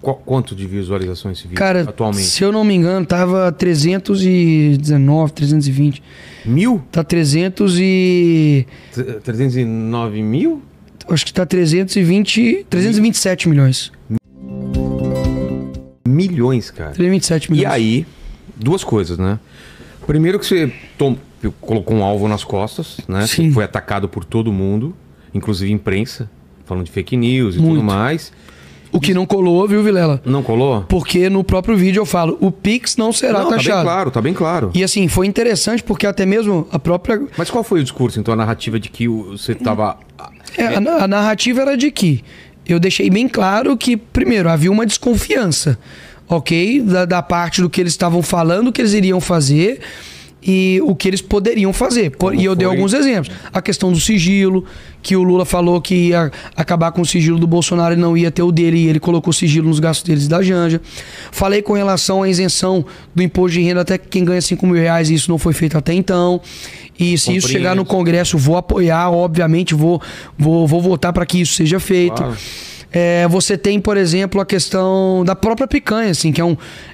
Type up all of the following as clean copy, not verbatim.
Quanto de visualizações esse vídeo, cara, atualmente? Se eu não me engano, tava 319, 320. Mil? Tá 309 mil? Acho que tá 327 milhões. Milhões, cara. 327 milhões. E aí, duas coisas, né? Primeiro que você colocou um alvo nas costas, né? Sim. Você foi atacado por todo mundo, inclusive imprensa, falando de fake news e tudo mais. O que não colou, viu, Vilela? Não colou? Porque no próprio vídeo eu falo, o Pix não será taxado. Tá bem claro, tá bem claro. E assim, foi interessante porque até mesmo a própria... Mas qual foi o discurso, então, a narrativa de que você tava... A narrativa era de que eu deixei bem claro que, primeiro, havia uma desconfiança, ok? Da parte do que eles estavam falando, o que eles iriam fazer e o que eles poderiam fazer. E eu dei alguns exemplos. A questão do sigilo, que o Lula falou que ia acabar com o sigilo do Bolsonaro e não ia ter o dele, e ele colocou o sigilo nos gastos deles da Janja. Falei com relação à isenção do imposto de renda até quem ganha 5 mil reais, e isso não foi feito até então. E se isso chegar no Congresso, vou apoiar, obviamente, vou votar para que isso seja feito. Claro. Você tem, por exemplo, a questão da própria picanha, assim, que é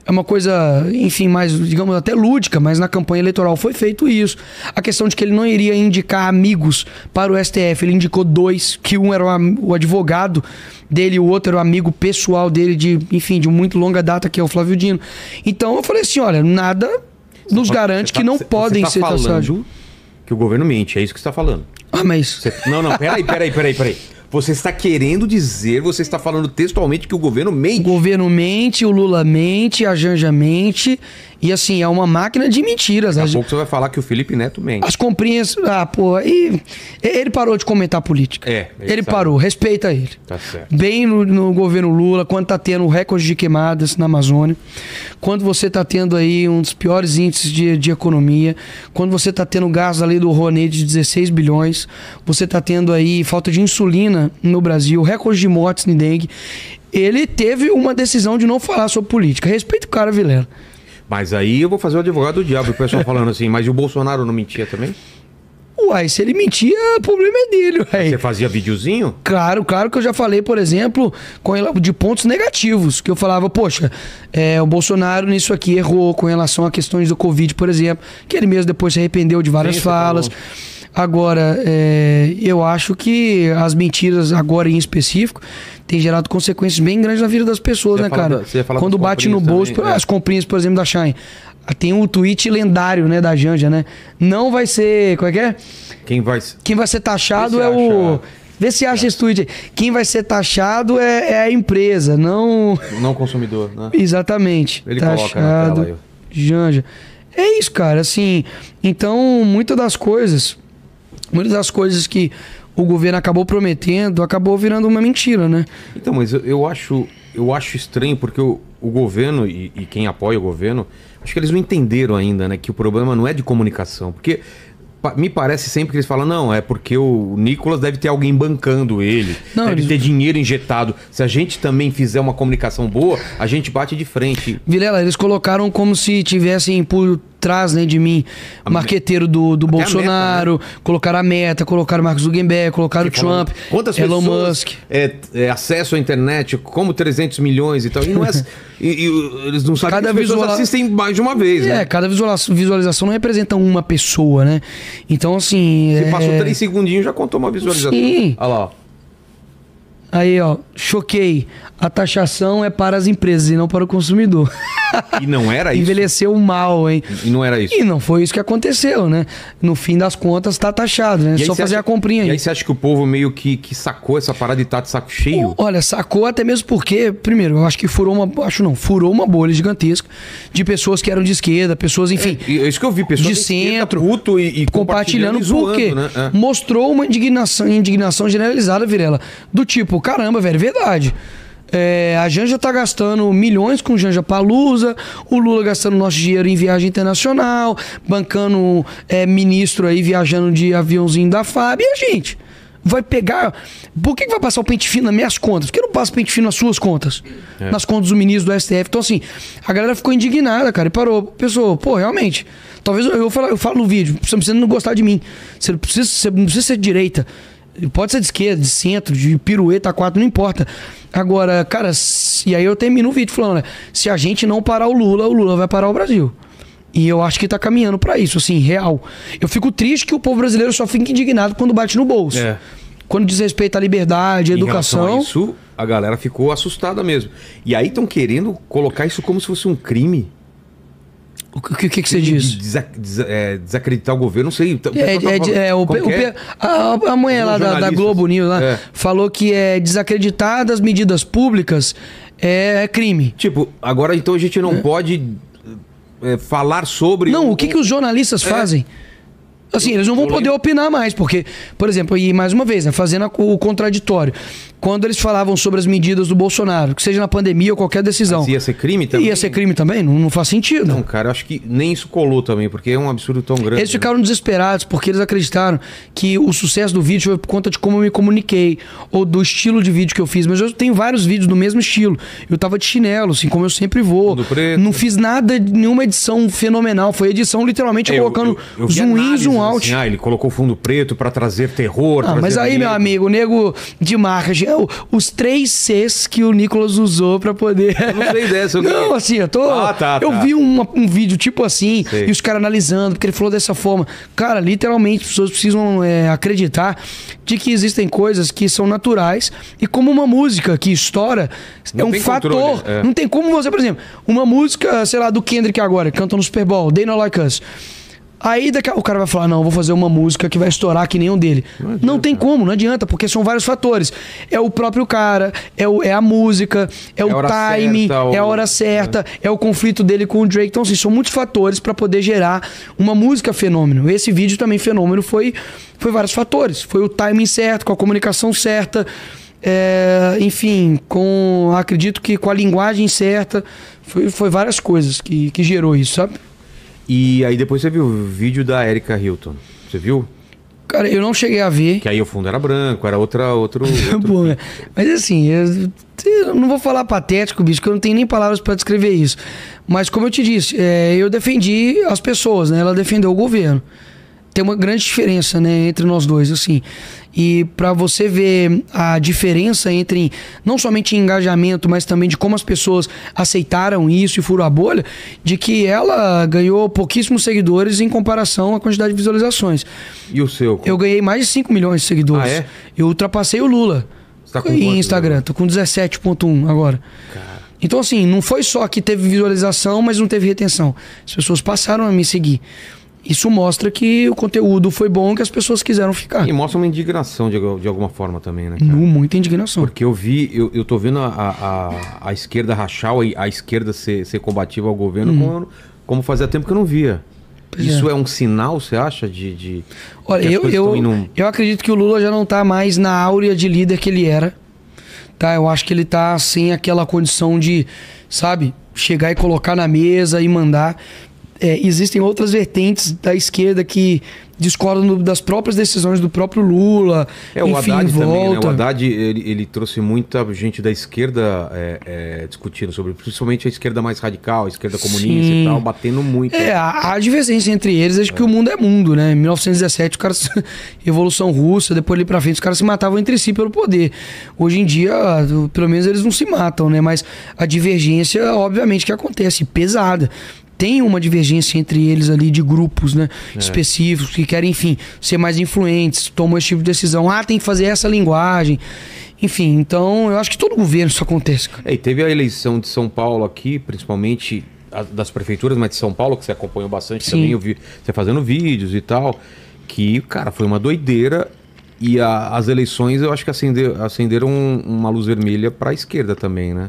uma coisa, enfim, mais, digamos, até lúdica, mas na campanha eleitoral foi feito isso. A questão de que ele não iria indicar amigos para o STF, ele indicou 2, que um era o advogado dele e o outro era o amigo pessoal dele, de muito longa data, que é o Flávio Dino. Então eu falei assim, olha, nada nos garante que não podem ser taxados. Que o governo mente, é isso que você está falando. Ah, mas... Não, peraí. Você está querendo dizer, você está falando textualmente que o governo mente. O governo mente, o Lula mente, a Janja mente. E assim, é uma máquina de mentiras. Daqui a pouco você vai falar que o Felipe Neto mente. As comprinhas... ele parou de comentar política. Ele parou, respeita ele. Tá certo. Bem no governo Lula, quando tá tendo recorde de queimadas na Amazônia, quando você tá tendo aí um dos piores índices de economia, quando você tá tendo gás ali do Rouanet de 16 bilhões, você tá tendo aí falta de insulina no Brasil, recorde de mortes em dengue, ele teve uma decisão de não falar sobre política. Respeita o cara, Vilela. Mas aí eu vou fazer o advogado do diabo, o pessoal falando assim, mas e o Bolsonaro não mentia também? Uai, se ele mentia, o problema é dele, uai. Você fazia videozinho? Claro que eu já falei, por exemplo, de pontos negativos, que eu falava, poxa, o Bolsonaro nisso aqui errou com relação a questões do Covid, por exemplo, que ele mesmo depois se arrependeu de várias falas. Agora, eu acho que as mentiras, agora em específico, têm gerado consequências bem grandes na vida das pessoas, né, cara? Quando bate no bolso, também, as comprinhas, por exemplo, da Shine. Tem um tweet lendário, né, da Janja, né? Não vai ser... Como é que é? Quem vai ser taxado é o... Vê se acha esse tweet aí. Quem vai ser taxado é a empresa, não... Não o consumidor, né? Exatamente. Ele coloca na tela aí. Janja. É isso, cara, assim... Então, muitas das coisas que o governo acabou prometendo, acabou virando uma mentira, né? Então, mas eu acho estranho, porque o governo e quem apoia o governo, acho que eles não entenderam ainda, né, que o problema não é de comunicação. Porque me parece sempre que eles falam, não, é porque o Nicolas deve ter alguém bancando ele, deve ter dinheiro injetado. Se a gente também fizer uma comunicação boa, a gente bate de frente. Vilela, eles colocaram como se tivessem por trás, né, de mim, marqueteiro do Bolsonaro, meta, né? Colocaram a Meta, colocaram o Mark Zuckerberg, colocaram o Trump, Elon Musk. Acesso à internet, como 300 milhões e tal. E não é, eles não sabem que as pessoas assistem mais de uma vez, né? Cada visualização não representa uma pessoa, né? Então, assim... Você passou 3 segundinhos, já contou uma visualização. Sim. Olha lá, ó. Aí, ó, choquei. A taxação é para as empresas e não para o consumidor. E não era isso? Envelheceu mal, hein? E não era isso? E não foi isso que aconteceu, né? No fim das contas, tá taxado, né? Só fazer a comprinha aí. E aí você acha que o povo meio que sacou essa parada e tá de saco cheio? Olha, sacou até mesmo porque, primeiro, eu acho que furou uma bolha gigantesca de pessoas que eram de esquerda, pessoas, enfim... É isso que eu vi, pessoas de centro, puto e compartilhando e zoando, porque né? Mostrou uma indignação generalizada, Vilela, do tipo, caramba, velho, verdade. A Janja tá gastando milhões com Janja Palusa, o Lula gastando nosso dinheiro em viagem internacional, bancando ministro aí viajando de aviãozinho da FAB, e a gente vai pegar... Por que vai passar o pente fino nas minhas contas? Por que não passa o pente fino nas suas contas? Nas contas do ministro do STF. Então assim, a galera ficou indignada, cara, e parou. Pessoal, realmente, talvez eu falo no vídeo, você não precisa não gostar de mim, você não precisa ser de direita. Pode ser de esquerda, de centro, de pirueta, A4, não importa. Agora, cara, e aí eu termino o vídeo falando, né? Se a gente não parar o Lula vai parar o Brasil. E eu acho que tá caminhando pra isso, assim, real. Eu fico triste que o povo brasileiro só fica indignado quando bate no bolso. Quando diz respeito à liberdade, à educação. Isso, a galera ficou assustada mesmo. E aí estão querendo colocar isso como se fosse um crime. O que você diz? Desacreditar o governo, não sei. A mulher lá da Globo News lá, falou que desacreditar das medidas públicas é crime. Tipo, agora então a gente não pode falar sobre... Não, o que os jornalistas fazem? Assim, eles não vão poder opinar mais, porque, por exemplo, e mais uma vez, né, fazendo o contraditório, quando eles falavam sobre as medidas do Bolsonaro, que seja na pandemia ou qualquer decisão... Mas ia ser crime também? Ia ser crime também? Não faz sentido. Não, cara, eu acho que nem isso colou também, porque é um absurdo tão grande. Eles ficaram desesperados, porque eles acreditaram que o sucesso do vídeo foi por conta de como eu me comuniquei, ou do estilo de vídeo que eu fiz. Mas eu tenho vários vídeos do mesmo estilo. Eu tava de chinelo, assim, como eu sempre vou. Não fiz nada, nenhuma edição fenomenal. Foi edição, literalmente, colocando zoom in, zoom out. Assim, ele colocou fundo preto pra trazer terror. Mas aí, meu amigo, o nego de marca, os 3 Cs que o Nicolas usou pra poder... Eu não sei dessa. Não, assim, eu vi um vídeo tipo assim, e os caras analisando, porque ele falou dessa forma. Cara, literalmente, as pessoas precisam acreditar de que existem coisas que são naturais, e como uma música que estoura é um fator. Não tem como você, por exemplo, uma música, sei lá, do Kendrick agora, que canta no Super Bowl, They Not Like Us. Aí o cara vai falar, não, vou fazer uma música que vai estourar que nem um dele. Não tem como, não adianta, porque são vários fatores. É o próprio cara, é a música, é o time, é a hora certa, é o conflito dele com o Drake. Então, assim, são muitos fatores pra poder gerar uma música fenômeno. Esse vídeo também fenômeno foi vários fatores. Foi o timing certo, com a comunicação certa, enfim, acredito que com a linguagem certa. Foi várias coisas que gerou isso, sabe? E aí depois você viu o vídeo da Erika Hilton. Você viu? Cara, eu não cheguei a ver. Que aí o fundo era branco, era outro... Pô, mas assim, eu não vou falar patético, bicho, que eu não tenho nem palavras pra descrever isso. Mas como eu te disse, eu defendi as pessoas, né? Ela defendeu o governo. Tem uma grande diferença, né, entre nós dois, assim. E para você ver a diferença entre não somente engajamento, mas também de como as pessoas aceitaram isso e furou a bolha, de que ela ganhou pouquíssimos seguidores em comparação à quantidade de visualizações. E o seu? Eu ganhei mais de 5 milhões de seguidores. Ah, é? Eu ultrapassei o Lula. Você tá com em Instagram. Tô com 17.1 agora. Cara. Então, assim, não foi só que teve visualização, mas não teve retenção. As pessoas passaram a me seguir. Isso mostra que o conteúdo foi bom, que as pessoas quiseram ficar. E mostra uma indignação de alguma forma também, né, cara? Muita indignação. Porque eu tô vendo a esquerda rachar, a esquerda ser combativa ao governo, como fazia tempo que eu não via. Isso é um sinal, você acha, de Olha, eu acredito que o Lula já não tá mais na áurea de líder que ele era. Tá? Eu acho que ele tá sem aquela condição de, sabe, chegar e colocar na mesa e mandar. Existem outras vertentes da esquerda que discordam das próprias decisões do próprio Lula. O Haddad também, né? O Haddad, ele trouxe muita gente da esquerda discutindo sobre, principalmente a esquerda mais radical, a esquerda comunista e tal, batendo muito. Há divergência entre eles, acho que o mundo é mundo, né? Em 1917, os caras, Revolução Russa, depois ali pra frente, os caras se matavam entre si pelo poder. Hoje em dia, pelo menos eles não se matam, né? Mas a divergência, obviamente, que acontece, pesada. Tem uma divergência entre eles ali de grupos, né, específicos que querem, enfim, ser mais influentes, tomam esse tipo de decisão. Tem que fazer essa linguagem. Enfim, então eu acho que todo governo isso acontece. E teve a eleição de São Paulo aqui, principalmente das prefeituras, mas de São Paulo, que você acompanhou bastante. Sim. Também, eu vi você fazendo vídeos e tal, que, cara, foi uma doideira. E as eleições, eu acho que acenderam uma luz vermelha para a esquerda também, né?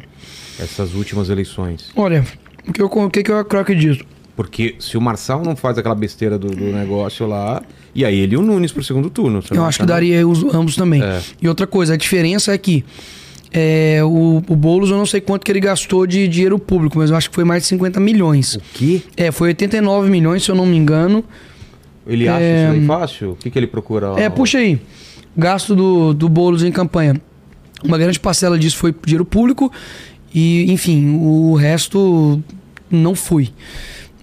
Essas últimas eleições. Olha... O que eu acredito? Porque se o Marçal não faz aquela besteira do negócio lá, e aí ele e o Nunes pro segundo turno. Eu acho que daria ambos também. E outra coisa, a diferença é que o Boulos, eu não sei quanto que ele gastou de dinheiro público, mas eu acho que foi mais de 50 milhões. O quê? Foi 89 milhões, se eu não me engano. Ele acha isso aí fácil? O que ele procura lá? Puxa aí. Gasto do Boulos em campanha. Uma grande parcela disso foi dinheiro público. E, enfim, o resto não foi.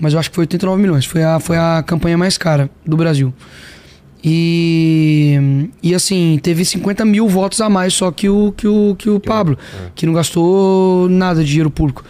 Mas eu acho que foi 89 milhões. Foi a campanha mais cara do Brasil. E assim, teve 50 mil votos a mais só que o Pablo, que não gastou nada de dinheiro público.